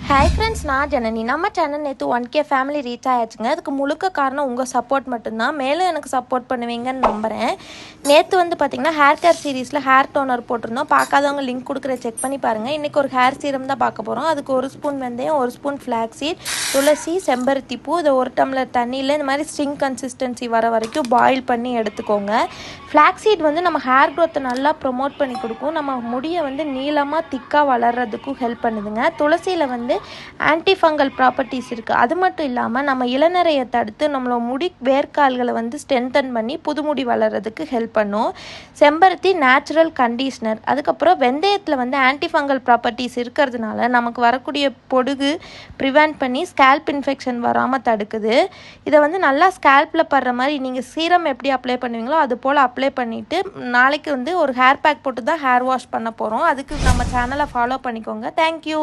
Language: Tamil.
ஹாய் ஃப்ரெண்ட்ஸ், நான் ஜனனி. நம்ம சேனல் நேற்று 1K ஃபேமிலி ரீச் ஆயாச்சுங்க. அதுக்கு முழுக்க காரணம் உங்கள் சப்போர்ட் மட்டும்தான். மேலும் எனக்கு சப்போர்ட் பண்ணுவீங்கன்னு நம்புகிறேன். நேற்று பார்த்திங்கன்னா ஹேர் கேர் சீரீஸில் ஹேர் டோனர் போட்டிருந்தோம். பார்க்காதவங்க லிங்க் கொடுக்குற செக் பண்ணி பாருங்கள். இன்றைக்கி ஒரு ஹேர் சீரம் தான் பார்க்க போகிறோம். அதுக்கு 1 ஸ்பூன் வெந்தயம், 1 ஸ்பூன் ஃப்ளாக்ஸீட், துளசி, செம்பருத்தி பூ, இதை 1 டம்ளர் தண்ணியில் இந்த மாதிரி ஸ்ட்ரிங் கன்சிஸ்டன்சி வர வரைக்கும் பாயில் பண்ணி எடுத்துக்கோங்க. ஃப்ளாக்ஸீட் நம்ம ஹேர் க்ரோத்தை நல்லா ப்ரொமோட் பண்ணி கொடுக்கும். நம்ம முடியை நீளமாக திக்காக வளர்கிறதுக்கும் ஹெல்ப் பண்ணுதுங்க. துளசியில் ஆன்டி ஃபங்கல் ப்ராப்பர்ட்டிஸ் இருக்குது. அது மட்டும் இல்லாமல் நம்ம இளநரையை தடுத்து நம்மளோட முடி வேர்க்கால்களை ஸ்ட்ரென்தன் பண்ணி புது முடி வளர்கிறதுக்கு ஹெல்ப் பண்ணும். செம்பருத்தி நேச்சுரல் கண்டிஷ்னர். அதுக்கப்புறம் வெந்தயத்தில் ஆன்டி ஃபங்கல் ப்ராப்பர்ட்டிஸ் இருக்கிறதுனால நமக்கு வரக்கூடிய பொடுகு ப்ரிவென்ட் பண்ணி ஸ்கேல்ப் இன்ஃபெக்ஷன் வராமல் தடுக்குது. இதை நல்லா ஸ்கேல்பில் படுற மாதிரி நீங்கள் சீரம் எப்படி அப்ளை பண்ணுவீங்களோ அது போல் அப்ளை பண்ணிவிட்டு நாளைக்கு ஒரு ஹேர் பேக் போட்டு தான் ஹேர் வாஷ் பண்ண போகிறோம். அதுக்கு நம்ம சேனலை ஃபாலோ பண்ணிக்கோங்க. தேங்க்யூ.